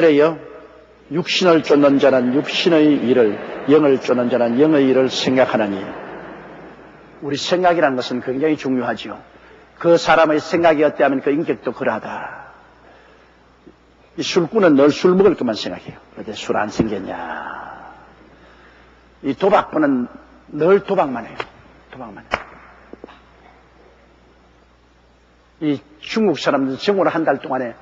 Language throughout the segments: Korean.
그래요. 육신을 쫓는 자는 육신의 일을, 영을 쫓는 자는 영의 일을 생각하느니. 우리 생각이라는 것은 굉장히 중요하죠. 그 사람의 생각이 어때하면 그 인격도 그러하다. 이 술꾼은 늘 술 먹을 것만 생각해요. 어제 술 안 생겼냐. 이 도박꾼은 늘 도박만 해요. 도박만 해요. 이 중국 사람들 정월 한 달 동안에,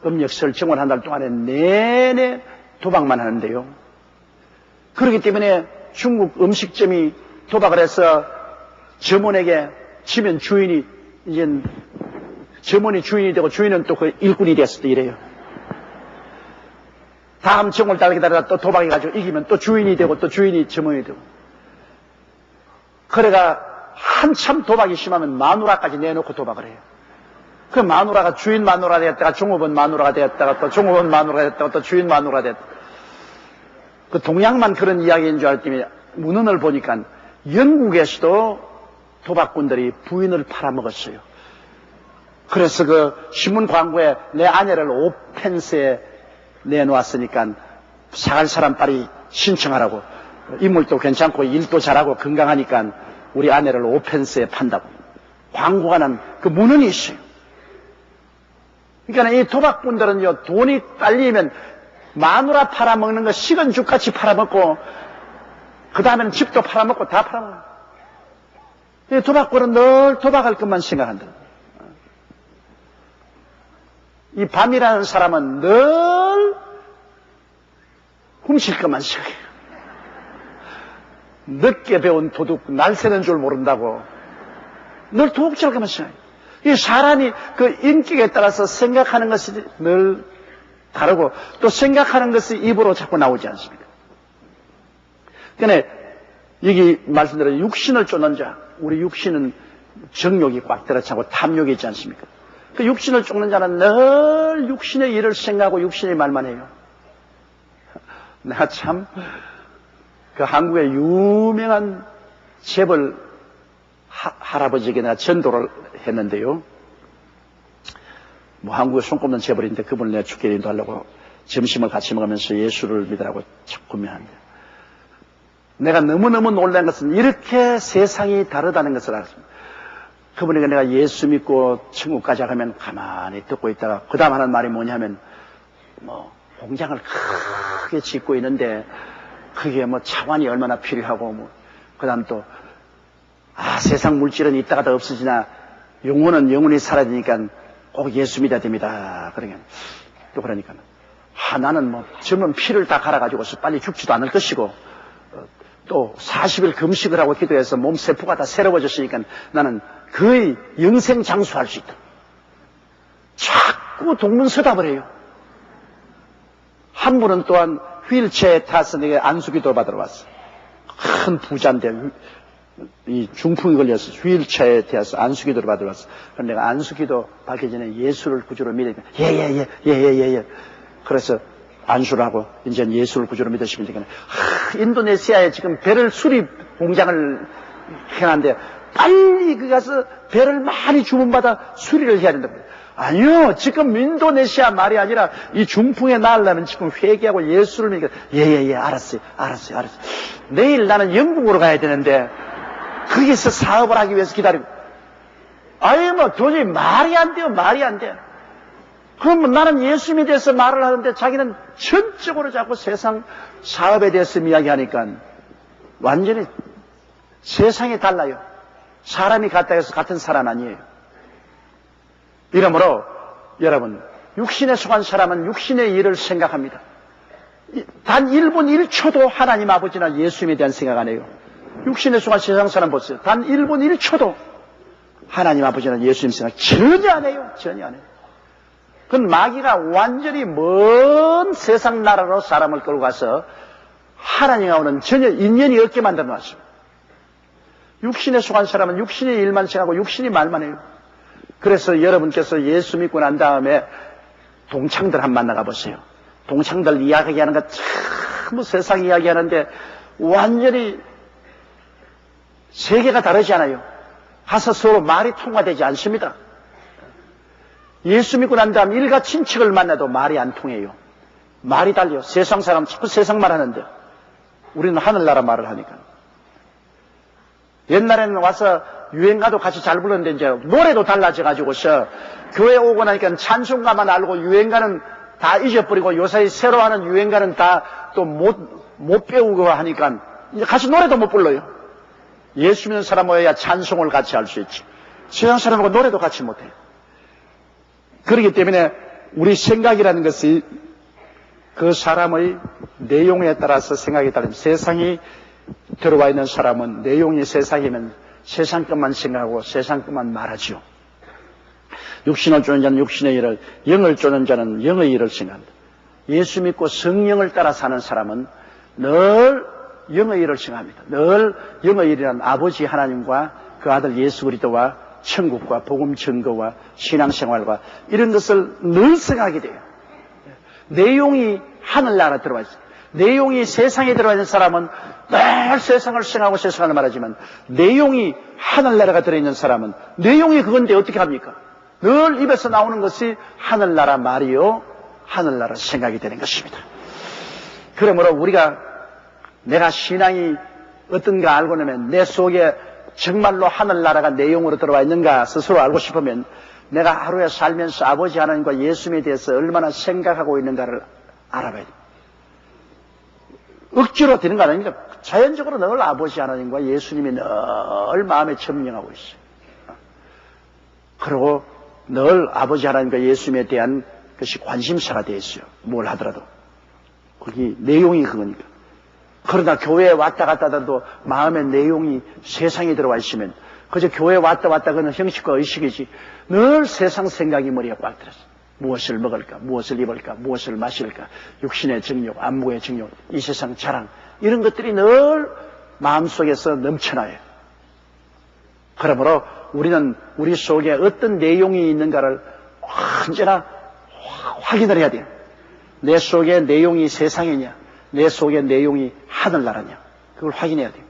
음력설 정월 한 달 동안에 내내 도박만 하는데요. 그렇기 때문에 중국 음식점이 도박을 해서 점원에게 치면 주인이, 이제 점원이 주인이 되고 주인은 또 그 일꾼이 됐을 때 이래요. 다음 정월달 기다리다가 또 도박해가지고 이기면 또 주인이 되고 또 주인이 점원이 되고. 그래가 한참 도박이 심하면 마누라까지 내놓고 도박을 해요. 그 마누라가 주인 마누라가 되었다가 종업원 마누라가 되었다가 또 종업원 마누라가 되었다가 또 주인 마누라가 되었다. 그 동양만 그런 이야기인 줄 알았더니 문헌을 보니까 영국에서도 도박꾼들이 부인을 팔아먹었어요. 그래서 그 신문 광고에 내 아내를 5펜스에 내놓았으니까 사갈 사람 빨리 신청하라고. 인물도 괜찮고 일도 잘하고 건강하니까 우리 아내를 5펜스에 판다고. 광고가 난 그 문헌이 있어요. 그러니까 이 도박꾼들은요, 돈이 딸리면 마누라 팔아먹는 거 식은 죽같이 팔아먹고, 그 다음에는 집도 팔아먹고 다 팔아먹어요. 이 도박꾼은 늘 도박할 것만 생각한다. 이 밤이라는 사람은 늘 훔칠 것만 생각해요. 늦게 배운 도둑, 날 새는 줄 모른다고 늘 도둑질 것만 생각해요. 이 사람이 그 인격에 따라서 생각하는 것이 늘 다르고 또 생각하는 것이 입으로 자꾸 나오지 않습니까? 그러니까 여기 말씀드린 육신을 쫓는 자, 우리 육신은 정욕이 꽉 들어차고 탐욕이 있지 않습니까? 그 육신을 쫓는 자는 늘 육신의 일을 생각하고 육신의 말만 해요. 내가 참 그 한국의 유명한 재벌 할아버지에게 내가 전도를 했는데요. 뭐 한국에 손꼽는 재벌인데 그분을 내가 죽게 인도하려고 점심을 같이 먹으면서 예수를 믿으라고 자꾸 하는데, 내가 너무너무 놀란 것은 이렇게 세상이 다르다는 것을 알았습니다. 그분에게 내가 예수 믿고 천국까지 가면 가만히 듣고 있다가 그 다음 하는 말이 뭐냐면, 뭐 공장을 크게 짓고 있는데 그게 뭐 차관이 얼마나 필요하고, 뭐 그 다음 또 세상 물질은 있다가 다 없어지나 영혼은 영원히 사라지니까 꼭 예수 믿어야 됩니다. 또 그러니까 나는 뭐 젊은 피를 다 갈아가지고서 빨리 죽지도 않을 것이고, 또 40일 금식을 하고 기도해서 몸 세포가 다 새로워졌으니까 나는 거의 영생 장수할 수 있다. 자꾸 동문서답을 해요. 한 분은 또한 휠체어에 타서 내게 안수기도 받으러 왔어. 큰 부자인데 이 중풍이 걸려서 휠체어에 태워서 안수기도를 받으러 왔어. 그런데 내가 안수기도 받기 전에 예수를 구주로 믿으니까 예. 그래서 안수를 하고 이제 예수를 구주로 믿으시면 되겠네. 인도네시아에 지금 배를 수립 공장을 해놨는데 빨리 그 가서 배를 많이 주문받아 수리를 해야 된다고. 아니요, 지금 인도네시아 말이 아니라 이 중풍에 나으려면 지금 회개하고 예수를 믿으니까 예, 알았어요. 내일 나는 영국으로 가야 되는데 거기서 사업을 하기 위해서 기다리고. 뭐 도저히 말이 안 돼요. 그러면 나는 예수님에 대해서 말을 하는데 자기는 전적으로 자꾸 세상 사업에 대해서 이야기하니까 완전히 세상이 달라요. 사람이 같다 해서 같은 사람 아니에요. 이러므로 여러분, 육신에 속한 사람은 육신의 일을 생각합니다. 단 1분 1초도 하나님 아버지나 예수님에 대한 생각 안 해요. 육신에 속한 세상 사람 보세요. 단 1분 1초도 하나님 아버지나 예수님 생각 전혀 안 해요. 그건 마귀가 완전히 먼 세상 나라로 사람을 끌고 가서 하나님하고는 전혀 인연이 없게 만들어 놨습니다. 육신에 속한 사람은 육신의 일만 생각하고 육신의 말만 해요. 그래서 여러분께서 예수 믿고 난 다음에 동창들 한번 만나가 보세요. 동창들 이야기하는 거 참 세상 이야기하는데 완전히 세계가 다르지 않아요. 가서 서로 말이 통화되지 않습니다. 예수 믿고 난 다음 일가 친척을 만나도 말이 안 통해요. 말이 달려. 세상 사람 자꾸 세상 말 하는데 우리는 하늘나라 말을 하니까. 옛날에는 와서 유행가도 같이 잘 부르는데 이제 노래도 달라져가지고서 교회 오고 나니까 찬송가만 알고 유행가는 다 잊어버리고 요새 새로 하는 유행가는 다 또 못 배우고 하니까 이제 같이 노래도 못 불러요. 예수 믿는 사람 모여야 찬송을 같이 할 수 있지. 세상 사람하고 노래도 같이 못해. 그렇기 때문에 우리 생각이라는 것이 그 사람의 내용에 따라서 생각이 다릅니다. 세상이 들어와 있는 사람은 내용이 세상이면 세상 것만 생각하고 세상 것만 말하죠. 육신을 쫓는 자는 육신의 일을, 영을 쫓는 자는 영의 일을 생각합니다. 예수 믿고 성령을 따라 사는 사람은 늘 영의 일을 생각합니다. 늘 영의 일이란 아버지 하나님과 그 아들 예수 그리스도와 천국과 복음 증거와 신앙생활과 이런 것을 늘 생각하게 돼요. 내용이 하늘나라 들어와 있어요. 내용이 세상에 들어와 있는 사람은 늘 세상을 생각하고 세상을 말하지만 내용이 하늘나라가 들어있는 사람은 내용이 그건데 어떻게 합니까? 늘 입에서 나오는 것이 하늘나라 말이요 하늘나라 생각이 되는 것입니다. 그러므로 우리가 내가 신앙이 어떤가 알고 나면 내 속에 정말로 하늘나라가 내용으로 들어와 있는가 스스로 알고 싶으면 내가 하루에 살면서 아버지 하나님과 예수님에 대해서 얼마나 생각하고 있는가를 알아봐야 돼요. 억지로 되는 거 아닙니다. 자연적으로 늘 아버지 하나님과 예수님이 늘 마음에 점령하고 있어요. 그리고 늘 아버지 하나님과 예수님에 대한 것이 관심사가 되어 있어요. 뭘 하더라도. 거기 내용이 그거니까. 그러나 교회에 왔다 갔다 하더라도 마음의 내용이 세상에 들어와 있으면 그저 교회에 왔다 그는 형식과 의식이지 늘 세상 생각이 머리에 꽉 들었어. 무엇을 먹을까, 무엇을 입을까, 무엇을 마실까, 육신의 정욕, 안목의 정욕, 이 세상 자랑 이런 것들이 늘 마음속에서 넘쳐나요. 그러므로 우리는 우리 속에 어떤 내용이 있는가를 언제나 확인을 해야 돼요. 내 속에 내용이 세상이냐, 내 속에 내용이 하늘나라냐, 그걸 확인해야 돼요.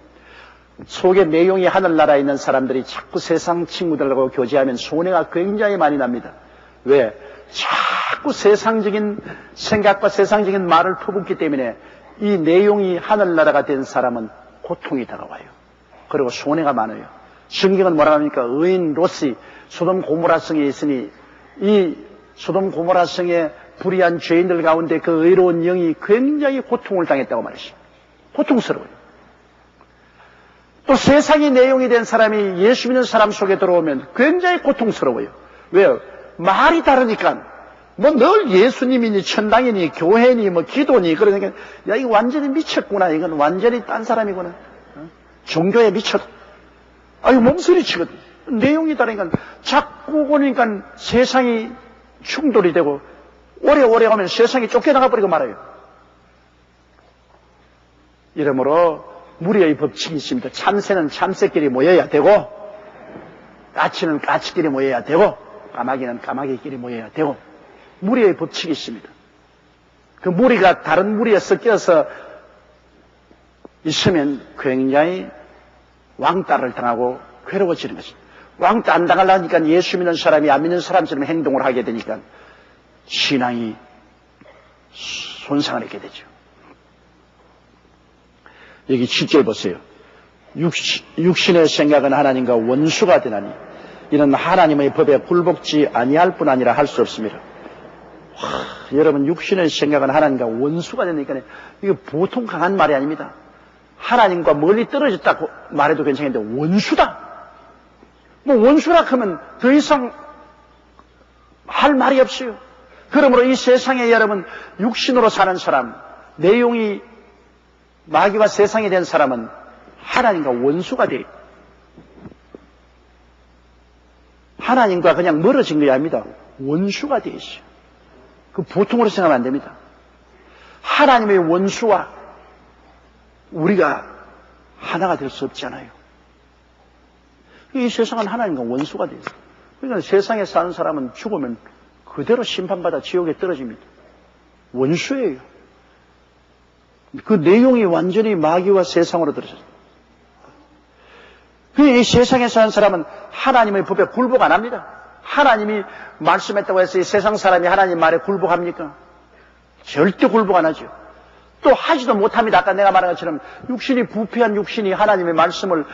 속에 내용이 하늘나라에 있는 사람들이 자꾸 세상 친구들하고 교제하면 손해가 굉장히 많이 납니다. 왜? 자꾸 세상적인 생각과 세상적인 말을 퍼붓기 때문에 이 내용이 하늘나라가 된 사람은 고통이 다가와요. 그리고 손해가 많아요. 성경은 뭐라 합니까? 의인 롯이 소돔 고모라성에 있으니 이 소돔 고모라성의 불의한 죄인들 가운데 그 의로운 영이 굉장히 고통을 당했다고 말했어요. 고통스러워요. 또 세상의 내용이 된 사람이 예수 믿는 사람 속에 들어오면 굉장히 고통스러워요. 왜요? 말이 다르니까. 뭐 늘 예수님이니 천당이니 교회니 뭐 기도니 그러니까 야 이거 완전히 미쳤구나. 이건 완전히 딴 사람이구나. 종교에 미쳤다. 아유 몸소리 치거든. 내용이 다르니까 자꾸 보니까 세상이 충돌이 되고 오래 가면 세상이 쫓겨나가 버리고 말아요. 이러므로 무리의 법칙이 있습니다. 참새는 참새끼리 모여야 되고 까치는 까치끼리 모여야 되고 까마귀는 까마귀끼리 모여야 되고 무리의 법칙이 있습니다. 그 무리가 다른 무리에 섞여서 있으면 굉장히 왕따를 당하고 괴로워지는 것입니다. 왕따 안 당하려니까 예수 믿는 사람이 안 믿는 사람처럼 행동을 하게 되니까 신앙이 손상을 입게 되죠. 여기 7절 보세요. 육신의 생각은 하나님과 원수가 되나니 이는 하나님의 법에 굴복지 아니할 뿐 아니라 할 수 없습니다. 여러분 육신의 생각은 하나님과 원수가 되니까 이게 보통 강한 말이 아닙니다. 하나님과 멀리 떨어졌다고 말해도 괜찮은데 원수다. 뭐 원수라 하면 더 이상 할 말이 없어요. 그러므로 이 세상에 여러분 육신으로 사는 사람, 내용이 마귀와 세상이 된 사람은 하나님과 원수가 돼요. 하나님과 그냥 멀어진 게 아닙니다. 원수가 되어 있어요. 그 보통으로 생각하면 안 됩니다. 하나님의 원수와 우리가 하나가 될 수 없잖아요. 이 세상은 하나님과 원수가 돼요. 그러니까 세상에 사는 사람은 죽으면 그대로 심판받아 지옥에 떨어집니다. 원수예요. 그 내용이 완전히 마귀와 세상으로 들어졌어요. 이 세상에 사는 사람은 하나님의 법에 굴복 안 합니다. 하나님이 말씀했다고 해서 이 세상 사람이 하나님 말에 굴복합니까? 절대 굴복 안 하죠. 또 하지도 못합니다. 아까 내가 말한 것처럼 육신이 부패한 육신이 하나님의 말씀을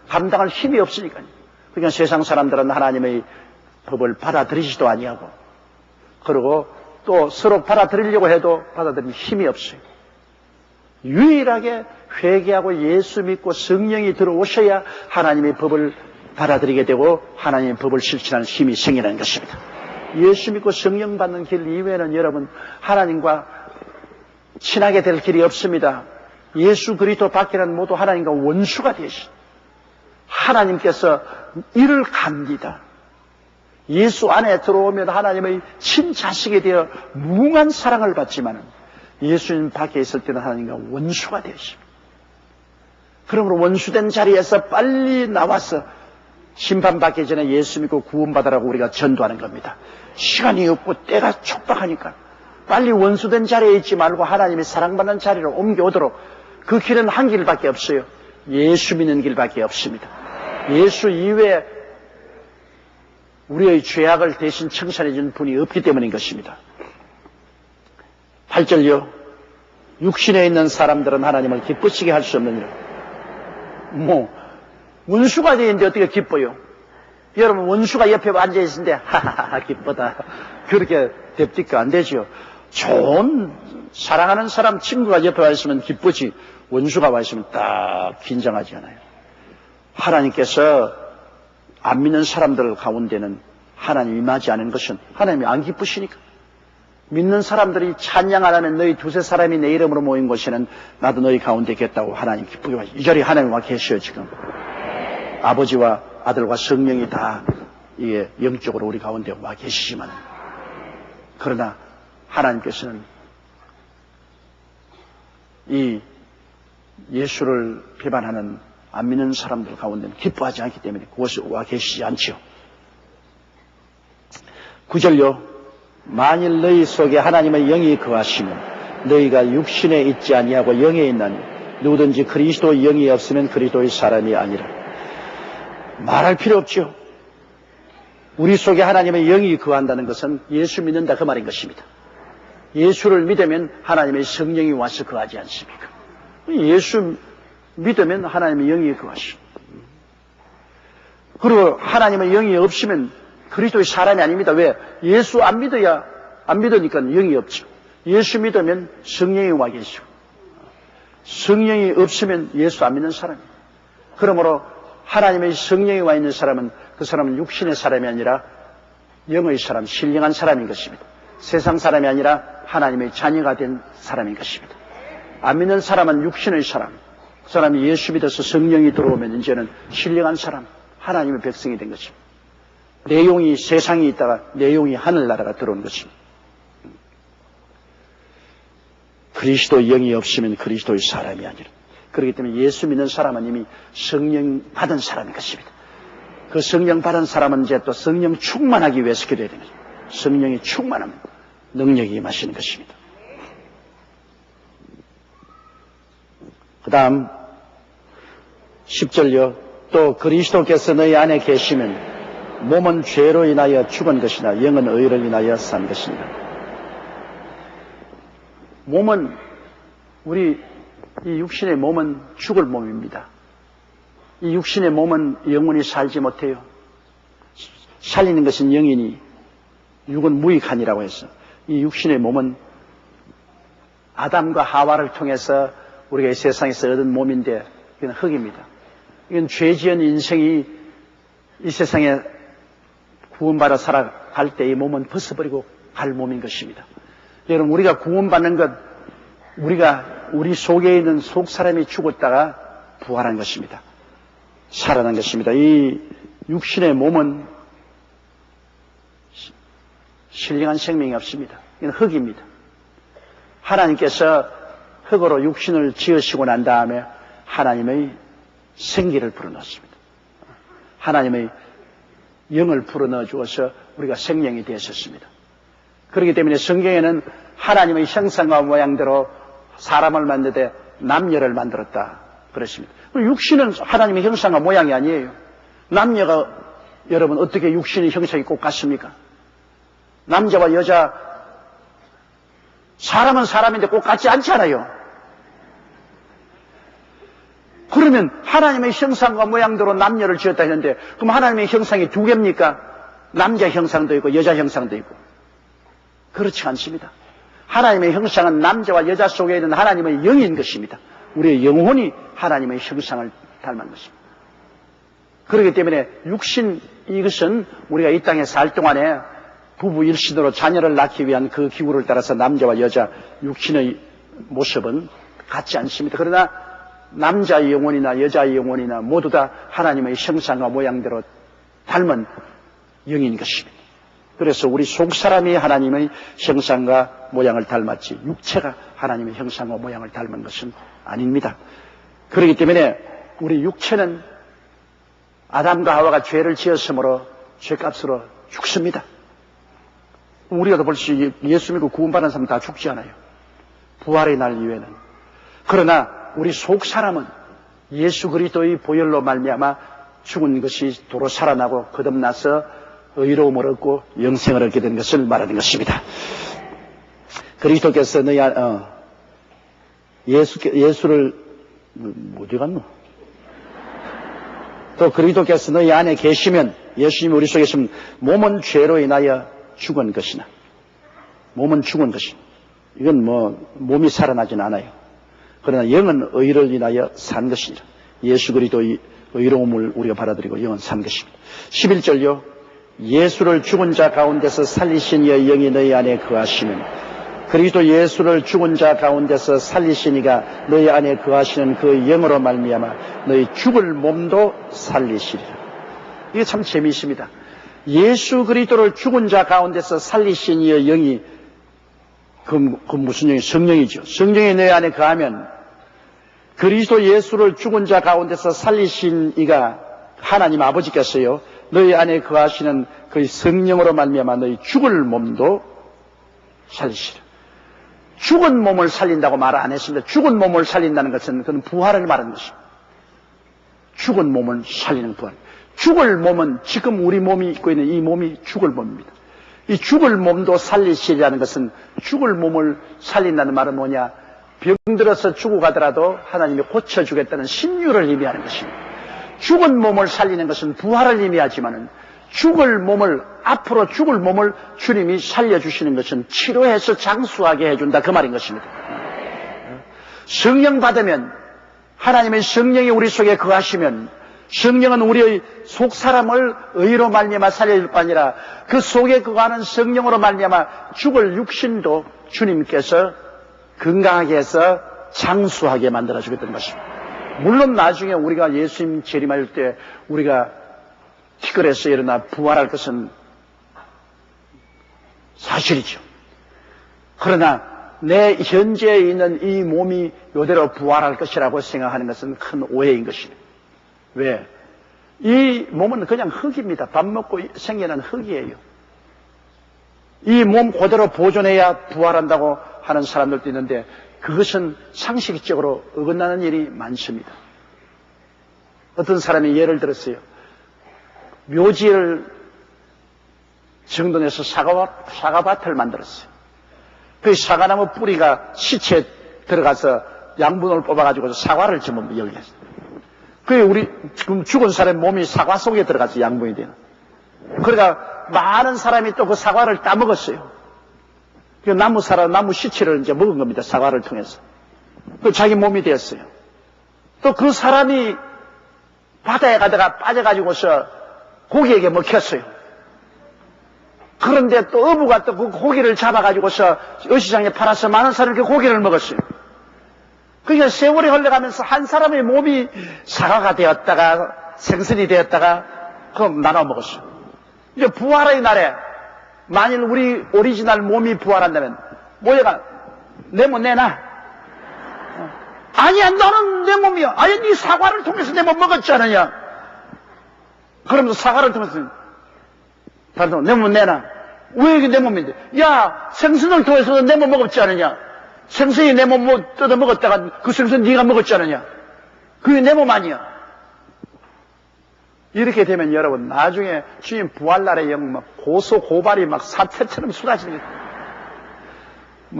감당할 힘이 없으니까요. 그러니까 세상 사람들은 하나님의 법을 받아들이지도 아니하고, 그리고 또 서로 받아들이려고 해도 받아들일 힘이 없어요. 유일하게 회개하고 예수 믿고 성령이 들어오셔야 하나님의 법을 받아들이게 되고 하나님의 법을 실천하는 힘이 생기는 것입니다. 예수 믿고 성령 받는 길 이외에는 여러분 하나님과 친하게 될 길이 없습니다. 예수 그리스도 밖에는 모두 하나님과 원수가 되신, 하나님께서 이를 갑니다. 예수 안에 들어오면 하나님의 친자식이 되어 무궁한 사랑을 받지만 예수님 밖에 있을 때는 하나님과 원수가 되십니다. 그러므로 원수된 자리에서 빨리 나와서 심판받기 전에 예수 믿고 구원받으라고 우리가 전도하는 겁니다. 시간이 없고 때가 촉박하니까 빨리 원수된 자리에 있지 말고 하나님의 사랑받는 자리로 옮겨오도록, 그 길은 한 길밖에 없어요. 예수 믿는 길밖에 없습니다. 예수 이외에 우리의 죄악을 대신 청산해 준 분이 없기 때문인 것입니다. 8절요. 육신에 있는 사람들은 하나님을 기쁘시게 할 수 없느니라. 원수가 되는데 어떻게 기뻐요? 여러분, 원수가 옆에 앉아 있는데 하하하 기쁘다, 그렇게 됩니까? 안 되죠. 좋은 사랑하는 사람 친구가 옆에 와 있으면 기쁘지, 원수가 와 있으면 딱 긴장하지 않아요. 하나님께서 안 믿는 사람들 가운데는 하나님이 임하지 않은 것은 하나님이 안 기쁘시니까. 믿는 사람들이 찬양 안 하면 너희 두세 사람이 내 이름으로 모인 곳에는 나도 너희 가운데 있겠다고 하나님 기쁘게 하시죠. 이 자리에 하나님 와 계셔요. 지금 아버지와 아들과 성령이 다 이게 영적으로 우리 가운데 와 계시지만, 그러나 하나님께서는 이 예수를 배반하는 안 믿는 사람들 가운데는 기뻐하지 않기 때문에 그곳에 와 계시지 않지요. 9절요. 만일 너희 속에 하나님의 영이 거하시면 너희가 육신에 있지 아니하고 영에 있나니 누구든지 그리스도의 영이 없으면 그리스도의 사람이 아니라. 말할 필요 없죠. 우리 속에 하나님의 영이 거한다는 것은 예수 믿는다 그 말인 것입니다. 예수를 믿으면 하나님의 성령이 와서 거하지 않습니까? 예수 믿으면 하나님의 영이 거하시오. 그리고 하나님의 영이 없으면 그리스도의 사람이 아닙니다. 왜? 예수 안 믿으니까 영이 없죠. 예수 믿으면 성령이 와 계시고, 성령이 없으면 예수 안 믿는 사람이에요. 그러므로 하나님의 성령이 와 있는 사람은 그 사람은 육신의 사람이 아니라 영의 사람, 신령한 사람인 것입니다. 세상 사람이 아니라 하나님의 자녀가 된 사람인 것입니다. 안 믿는 사람은 육신의 사람, 그 사람이 예수 믿어서 성령이 들어오면 이제는 신령한 사람, 하나님의 백성이 된 것입니다. 내용이 세상에 있다가 내용이 하늘나라가 들어온 것입니다. 그리스도의 영이 없으면 그리스도의 사람이 아니라. 그렇기 때문에 예수 믿는 사람은 이미 성령 받은 사람인 것입니다. 그 성령 받은 사람은 이제 또 성령 충만하기 위해서 기도해야 됩니다. 성령이 충만하면 능력이 임하시는 것입니다. 그 다음 10절요. 또 그리스도께서 너희 안에 계시면 몸은 죄로 인하여 죽은 것이나 영은 의를 인하여 산 것이니라. 몸은, 우리 이 육신의 몸은 죽을 몸입니다. 이 육신의 몸은 영원히 살지 못해요. 살리는 것은 영이니 육은 무익하니라고 해서 이 육신의 몸은 아담과 하와를 통해서 우리가 이 세상에서 얻은 몸인데 이건 흙입니다. 이건 죄 지은 인생이 이 세상에 구원받아 살아갈 때 이 몸은 벗어버리고 갈 몸인 것입니다. 여러분, 우리가 구원받는 것, 우리 속에 있는 속 사람이 죽었다가 부활한 것입니다. 살아난 것입니다. 이 육신의 몸은 신령한 생명이 없습니다. 이건 흙입니다. 하나님께서 흙으로 육신을 지으시고 난 다음에 하나님의 생기를 불어넣었습니다. 하나님의 영을 불어넣어 주어서 우리가 생명이 되었습니다. 그렇기 때문에 성경에는 하나님의 형상과 모양대로 사람을 만들되 남녀를 만들었다 그렇습니다. 육신은 하나님의 형상과 모양이 아니에요. 남녀가 여러분 어떻게 육신의 형상이 꼭 같습니까? 남자와 여자 사람은 사람인데 꼭 같지 않잖아요. 그러면 하나님의 형상과 모양대로 남녀를 지었다 했는데 그럼 하나님의 형상이 두 개입니까? 남자 형상도 있고 여자 형상도 있고. 그렇지 않습니다. 하나님의 형상은 남자와 여자 속에 있는 하나님의 영인 것입니다. 우리의 영혼이 하나님의 형상을 닮은 것입니다. 그렇기 때문에 육신 이것은 우리가 이 땅에 살 동안에 부부 일신으로 자녀를 낳기 위한 그 기구를 따라서 남자와 여자 육신의 모습은 같지 않습니다. 그러나 남자의 영혼이나 여자의 영혼이나 모두 다 하나님의 형상과 모양대로 닮은 영인 것입니다. 그래서 우리 속사람이 하나님의 형상과 모양을 닮았지 육체가 하나님의 형상과 모양을 닮은 것은 아닙니다. 그렇기 때문에 우리 육체는 아담과 하와가 죄를 지었으므로 죄값으로 죽습니다. 우리가 벌써 예수 믿고 구원받은 사람 다 죽지 않아요. 부활의 날 이후에는. 그러나 우리 속사람은 예수 그리스도의 보혈로 말미암아 죽은 것이 도로 살아나고 거듭나서 의로움을 얻고 영생을 얻게 된 것을 말하는 것입니다. 그리스도께서 예수를 어디 갔노? 또 그리스도께서 너희 안에 계시면 예수님이 우리 속에 계시면 몸은 죄로 인하여 죽은 것이나 몸은 죽은 것이나 이건 몸이 살아나진 않아요. 그러나 영은 의를 인하여 산 것이니라. 예수 그리스도의 의로움을 우리가 받아들이고 영은 산 것입니다. 11절요. 예수를 죽은 자 가운데서 살리신 이의 영이 너희 안에 거하시면 그리스도 예수를 죽은 자 가운데서 살리신 이가 너희 안에 거하시는 그 영으로 말미암아 너희 죽을 몸도 살리시리라. 이게 참 재미있습니다. 예수 그리스도를 죽은 자 가운데서 살리신 이의 영이 그 무슨 영이? 성령이죠. 성령이 너희 안에 거하면 그리스도 예수를 죽은 자 가운데서 살리신 이가 하나님 아버지께서요 너희 안에 거하시는 그 성령으로 말미암아 너희 죽을 몸도 살리시라. 죽은 몸을 살린다고 말 안 했습니다. 죽은 몸을 살린다는 것은 그건 부활을 말하는 것입니다. 죽은 몸을 살리는 부활. 죽을 몸은 지금 우리 몸이 입고 있는 이 몸이 죽을 몸입니다. 이 죽을 몸도 살리시라는 것은 죽을 몸을 살린다는 말은 뭐냐? 병들어서 죽어가더라도 하나님이 고쳐주겠다는 신유를 의미하는 것입니다. 죽은 몸을 살리는 것은 부활을 의미하지만은 죽을 몸을 앞으로 죽을 몸을 주님이 살려주시는 것은 치료해서 장수하게 해준다 그 말인 것입니다. 성령 받으면 하나님의 성령이 우리 속에 거하시면 성령은 우리의 속사람을 의로 말미암아 살릴 뿐 아니라 그 속에 거하는 성령으로 말미암아 죽을 육신도 주님께서 건강하게 해서 장수하게 만들어주겠다는 것입니다. 물론 나중에 우리가 예수님 재림할 때 우리가 티끌에서 일어나 부활할 것은 사실이죠. 그러나 내 현재에 있는 이 몸이 이대로 부활할 것이라고 생각하는 것은 큰 오해인 것입니다. 왜? 이 몸은 그냥 흙입니다. 밥 먹고 생겨난 흙이에요. 이 몸 그대로 보존해야 부활한다고 하는 사람들도 있는데 그것은 상식적으로 어긋나는 일이 많습니다. 어떤 사람이 예를 들었어요. 묘지를 정돈해서 사과밭을 만들었어요. 그 사과나무 뿌리가 시체에 들어가서 양분을 뽑아가지고 사과를 전부 열게 했어요. 그게 우리 지금 죽은 사람의 몸이 사과 속에 들어가서 양분이 되는. 그러니까 많은 사람이 또 그 사과를 따먹었어요. 그 나무 시체를 이제 먹은 겁니다. 사과를 통해서. 그 자기 몸이 되었어요. 또 그 사람이 바다에 가다가 빠져가지고서 고기에게 먹혔어요. 그런데 또 어부가 또 그 고기를 잡아가지고서 어시장에 팔아서 많은 사람이 그 고기를 먹었어요. 그러니까 세월이 흘러가면서 한 사람의 몸이 사과가 되었다가 생선이 되었다가 그럼 나눠 먹었어요. 이제 부활의 날에 만일 우리 오리지널 몸이 부활한다면 뭐야? 내 몸 내놔. 아니야, 너는 내 몸이야. 아니, 네 사과를 통해서 내 몸 먹었지 않느냐? 그러면서 사과를 통해서 내 몸 내놔. 왜 이게 내 몸인데? 야, 생선을 통해서도 내 몸 먹었지 않느냐? 생선이 내 몸 뜯어 먹었다가 그 생선 네가 먹었지 않느냐? 그게 내 몸 아니야. 이렇게 되면 여러분 나중에 주님 부활날의 영 막 고소 고발이 막 사태처럼 쏟아지는 거예요.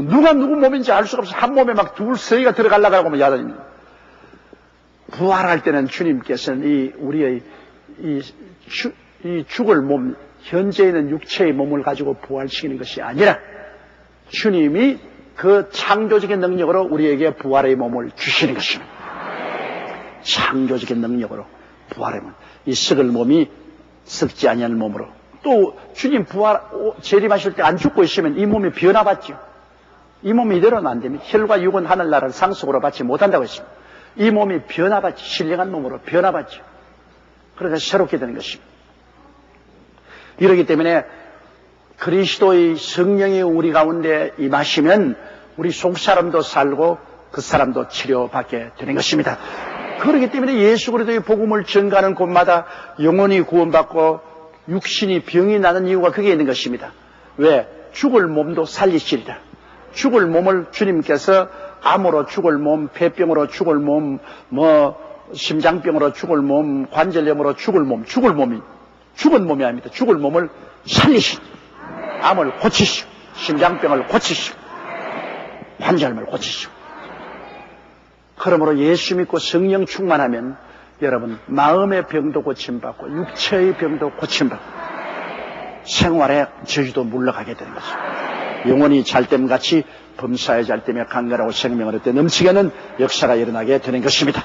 누가 누구 몸인지 알 수가 없어. 한 몸에 막 둘, 세 개가 들어가려고 하면 야단입니다. 부활할 때는 주님께서는 우리의 이 죽을 몸, 현재 있는 육체의 몸을 가지고 부활시키는 것이 아니라 주님이 그 창조적인 능력으로 우리에게 부활의 몸을 주시는 것입니다. 창조적인 능력으로 부활의 몸. 이 썩을 몸이 썩지 아니하는 몸으로. 또 주님 재림하실 때 안 죽고 있으면 이 몸이 변화받죠. 이 몸이 이대로는 안 됩니다. 혈과 육은 하늘나라를 상속으로 받지 못한다고 했습니다. 이 몸이 변화받지, 신령한 몸으로 변화받죠. 그러니까 새롭게 되는 것입니다. 이러기 때문에 그리스도의 성령이 우리 가운데 임하시면 우리 속사람도 살고 그 사람도 치료받게 되는 것입니다. 그렇기 때문에 예수 그리스도의 복음을 전가하는 곳마다 영혼이 구원받고 육신이 병이 나는 이유가 그게 있는 것입니다. 왜? 죽을 몸도 살리시리라. 죽을 몸을 주님께서 암으로 죽을 몸, 폐병으로 죽을 몸, 심장병으로 죽을 몸, 관절염으로 죽을 몸, 죽은 몸이 아닙니다. 죽을 몸을 살리시고, 암을 고치시고, 심장병을 고치시고, 관절염을 고치시고. 그러므로 예수 믿고 성령 충만하면 여러분 마음의 병도 고침받고 육체의 병도 고침받고 생활의 저주도 물러가게 되는 것입니다. 영혼이 잘됨같이 범사에 잘되며 강건하고 생명을 얻되 넘치게 하는 역사가 일어나게 되는 것입니다.